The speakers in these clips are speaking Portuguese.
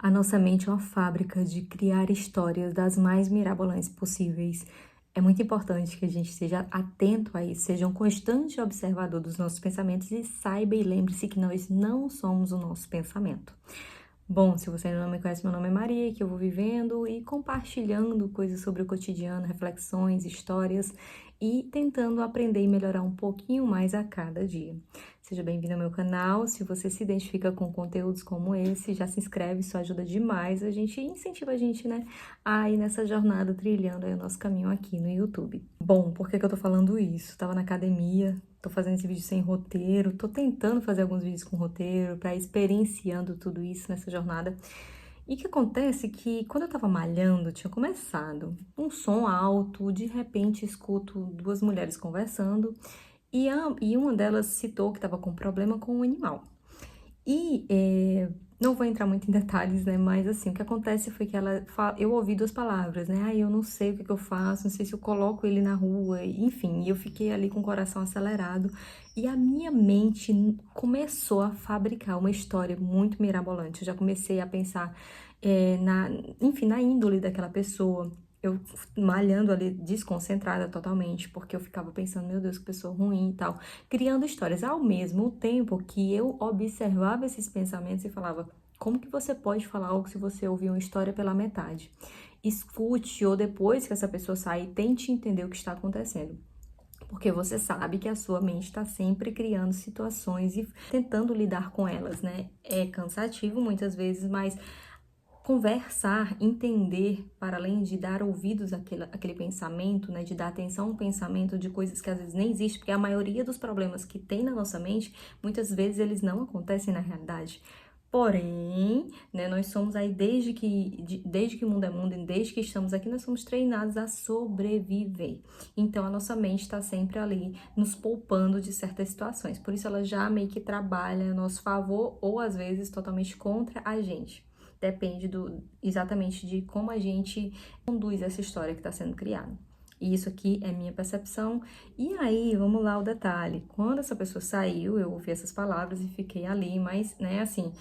A nossa mente é uma fábrica de criar histórias das mais mirabolantes possíveis. É muito importante que a gente esteja atento a isso, seja um constante observador dos nossos pensamentos e saiba e lembre-se que nós não somos o nosso pensamento. Bom, se você ainda não me conhece, meu nome é Maria, que eu vou vivendo e compartilhando coisas sobre o cotidiano, reflexões, histórias e tentando aprender e melhorar um pouquinho mais a cada dia. Seja bem-vindo ao meu canal. Se você se identifica com conteúdos como esse, já se inscreve, isso ajuda demais. A gente incentiva a gente, né, a ir nessa jornada trilhando aí o nosso caminho aqui no YouTube. Bom, por que que eu tô falando isso? Tava na academia, tô fazendo esse vídeo sem roteiro, tô tentando fazer alguns vídeos com roteiro para experienciando tudo isso nessa jornada. E o que acontece é que quando eu tava malhando, tinha começado um som alto, de repente escuto duas mulheres conversando e uma delas citou que estava com problema com o animal. E não vou entrar muito em detalhes, né? Mas assim, o que acontece foi que eu ouvi duas palavras, né? Eu não sei o que eu faço, não sei se eu coloco ele na rua, enfim. E eu fiquei ali com o coração acelerado. E a minha mente começou a fabricar uma história muito mirabolante. Eu já comecei a pensar, enfim, na índole daquela pessoa. Eu malhando ali, desconcentrada totalmente, porque eu ficava pensando, meu Deus, que pessoa ruim e tal, criando histórias, ao mesmo tempo que eu observava esses pensamentos e falava, como que você pode falar algo se você ouviu uma história pela metade? Escute, ou depois que essa pessoa sair, tente entender o que está acontecendo. Porque você sabe que a sua mente está sempre criando situações e tentando lidar com elas, né? É cansativo muitas vezes, mas conversar, entender, para além de dar ouvidos àquele pensamento, né, de dar atenção a um pensamento de coisas que às vezes nem existem, porque a maioria dos problemas que tem na nossa mente, muitas vezes eles não acontecem na realidade. Porém, né, nós somos aí desde que o mundo é mundo e desde que estamos aqui, nós somos treinados a sobreviver. Então, a nossa mente está sempre ali, nos poupando de certas situações. Por isso, ela já meio que trabalha a nosso favor ou, às vezes, totalmente contra a gente. Depende exatamente de como a gente conduz essa história que está sendo criada. E isso aqui é minha percepção. E aí, vamos lá o detalhe. Quando essa pessoa saiu, eu ouvi essas palavras e fiquei ali, mas, né, assim,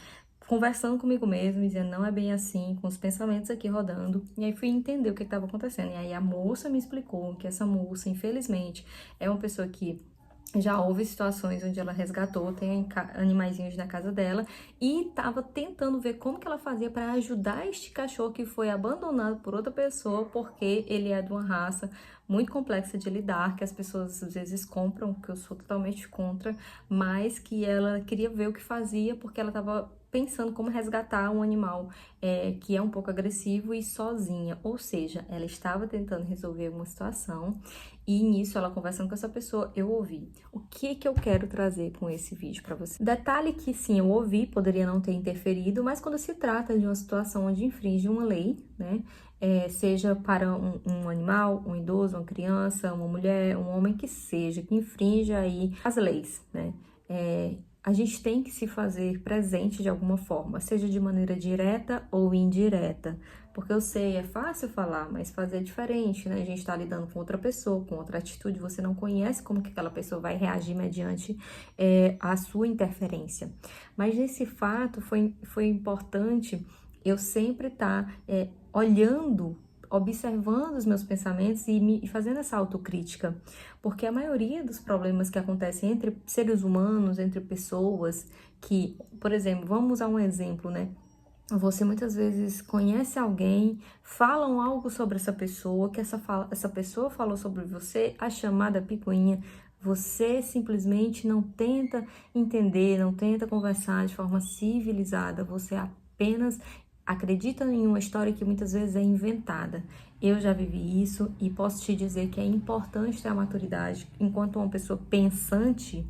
conversando comigo mesmo, dizendo, não é bem assim, com os pensamentos aqui rodando. E aí fui entender o que estava acontecendo. E aí a moça me explicou que essa moça, infelizmente, é uma pessoa que já houve situações onde ela resgatou, tem animaizinhos na casa dela e estava tentando ver como que ela fazia para ajudar este cachorro que foi abandonado por outra pessoa, porque ele é de uma raça muito complexa de lidar, que as pessoas às vezes compram, que eu sou totalmente contra, mas que ela queria ver o que fazia porque ela estava pensando como resgatar um animal que é um pouco agressivo e sozinha, ou seja, ela estava tentando resolver uma situação e nisso ela conversando com essa pessoa, eu ouvi. O que que eu quero trazer com esse vídeo para você? Detalhe que sim, eu ouvi, poderia não ter interferido, mas quando se trata de uma situação onde infringe uma lei, né, seja para um animal, um idoso, uma criança, uma mulher, um homem que seja, que infrinja aí as leis, né, a gente tem que se fazer presente de alguma forma, seja de maneira direta ou indireta. Porque eu sei, é fácil falar, mas fazer é diferente, né? A gente tá lidando com outra pessoa, com outra atitude, você não conhece como que aquela pessoa vai reagir mediante a sua interferência. Mas nesse fato foi importante eu sempre estar olhando, observando os meus pensamentos e fazendo essa autocrítica, porque a maioria dos problemas que acontecem entre seres humanos, entre pessoas que, por exemplo, vamos usar um exemplo, né? Você muitas vezes conhece alguém, falam algo sobre essa pessoa, que essa pessoa falou sobre você, a chamada picuinha, você simplesmente não tenta entender, não tenta conversar de forma civilizada, você apenas acredita em uma história que muitas vezes é inventada. Eu já vivi isso e posso te dizer que é importante ter a maturidade, enquanto uma pessoa pensante,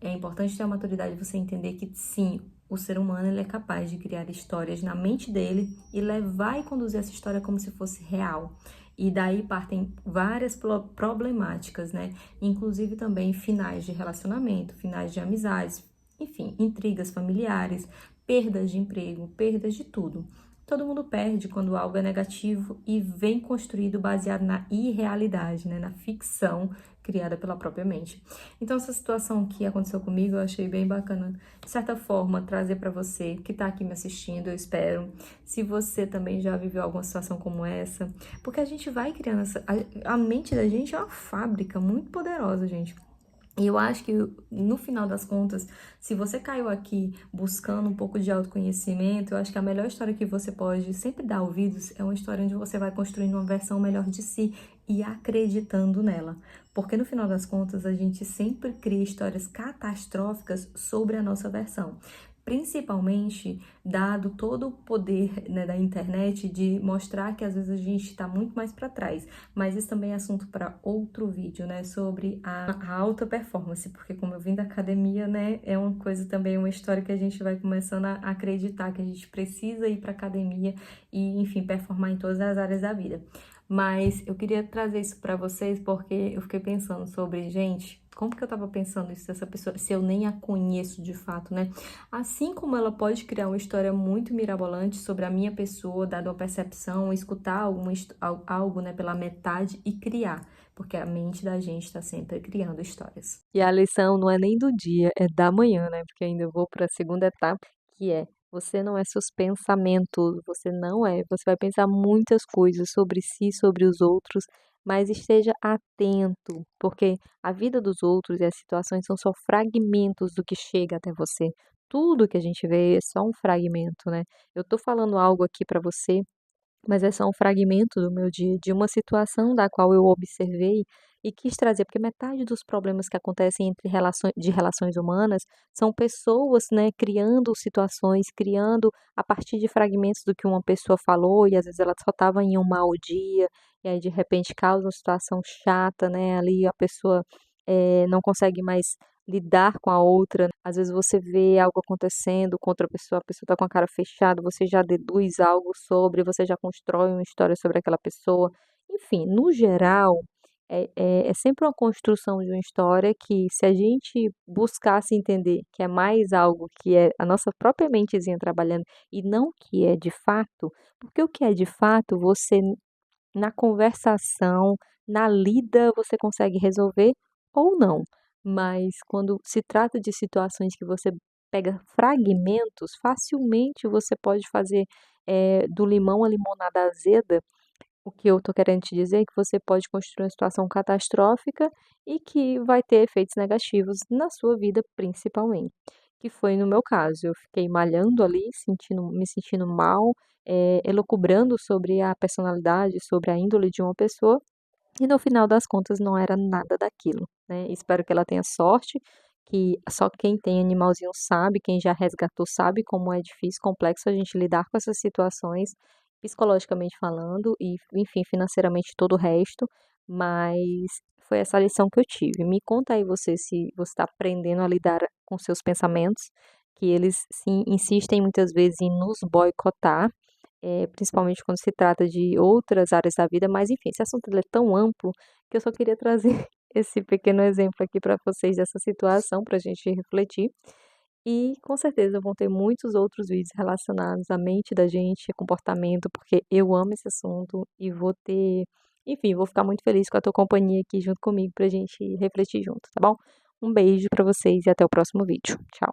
é importante ter a maturidade de você entender que sim, o ser humano ele é capaz de criar histórias na mente dele e levar e conduzir essa história como se fosse real. E daí partem várias problemáticas, né? Inclusive também finais de relacionamento, finais de amizades, enfim, intrigas familiares, perdas de emprego, perdas de tudo. todo mundo perde quando algo é negativo e vem construído baseado na irrealidade, né, na ficção criada pela própria mente. Então, essa situação que aconteceu comigo, eu achei bem bacana, de certa forma, trazer para você que está aqui me assistindo, eu espero. Se você também já viveu alguma situação como essa, porque a gente vai criando a mente da gente é uma fábrica muito poderosa, gente. E eu acho que no final das contas, se você caiu aqui buscando um pouco de autoconhecimento, eu acho que a melhor história que você pode sempre dar ouvidos é uma história onde você vai construindo uma versão melhor de si e acreditando nela. Porque no final das contas, a gente sempre cria histórias catastróficas sobre a nossa versão. Principalmente dado todo o poder, né, da internet de mostrar que às vezes a gente está muito mais para trás. Mas isso também é assunto para outro vídeo, né? Sobre a alta performance, porque como eu vim da academia, né? É uma coisa também, uma história que a gente vai começando a acreditar que a gente precisa ir para academia e, enfim, performar em todas as áreas da vida. Mas eu queria trazer isso para vocês porque eu fiquei pensando sobre, gente, como que eu tava pensando isso dessa pessoa, se eu nem a conheço de fato, né? Assim como ela pode criar uma história muito mirabolante sobre a minha pessoa, dada uma percepção, escutar algo, né, pela metade e criar, porque a mente da gente está sempre criando histórias. E a lição não é nem do dia, é da manhã, né? Porque ainda eu vou para a segunda etapa, que é você não é seus pensamentos, você não é. Você vai pensar muitas coisas sobre si, sobre os outros, mas esteja atento, porque a vida dos outros e as situações são só fragmentos do que chega até você. Tudo que a gente vê é só um fragmento, né? Eu tô falando algo aqui para você, mas é só um fragmento do meu dia, de uma situação da qual eu observei e quis trazer, porque metade dos problemas que acontecem entre relações humanas são pessoas, né, criando situações, criando a partir de fragmentos do que uma pessoa falou, e às vezes ela só estava em um mau dia, e aí de repente causa uma situação chata, né, ali a pessoa não consegue mais lidar com a outra. Às vezes você vê algo acontecendo com outra pessoa, a pessoa está com a cara fechada, você já deduz algo sobre, você já constrói uma história sobre aquela pessoa. Enfim, no geral, é sempre uma construção de uma história que, se a gente buscasse entender que é mais algo que é a nossa própria mentezinha trabalhando e não que é de fato, porque o que é de fato, você na conversação, na lida, você consegue resolver ou não. Mas quando se trata de situações que você pega fragmentos, facilmente você pode fazer do limão a limonada azeda. O que eu tô querendo te dizer é que você pode construir uma situação catastrófica e que vai ter efeitos negativos na sua vida, principalmente. Que foi no meu caso. Eu fiquei malhando ali, me sentindo mal, elucubrando sobre a personalidade, sobre a índole de uma pessoa, e no final das contas não era nada daquilo, né? Espero que ela tenha sorte, que só quem tem animalzinho sabe, quem já resgatou sabe como é difícil, complexo a gente lidar com essas situações, psicologicamente falando, e, enfim, financeiramente todo o resto, mas foi essa lição que eu tive. Me conta aí você se você está aprendendo a lidar com seus pensamentos, que eles sim insistem muitas vezes em nos boicotar, principalmente quando se trata de outras áreas da vida, mas enfim, esse assunto ele é tão amplo que eu só queria trazer esse pequeno exemplo aqui para vocês dessa situação, para a gente refletir. E com certeza vão ter muitos outros vídeos relacionados à mente da gente, comportamento, porque eu amo esse assunto e vou ter, enfim, vou ficar muito feliz com a tua companhia aqui junto comigo para a gente refletir junto, tá bom? Um beijo para vocês e até o próximo vídeo. Tchau.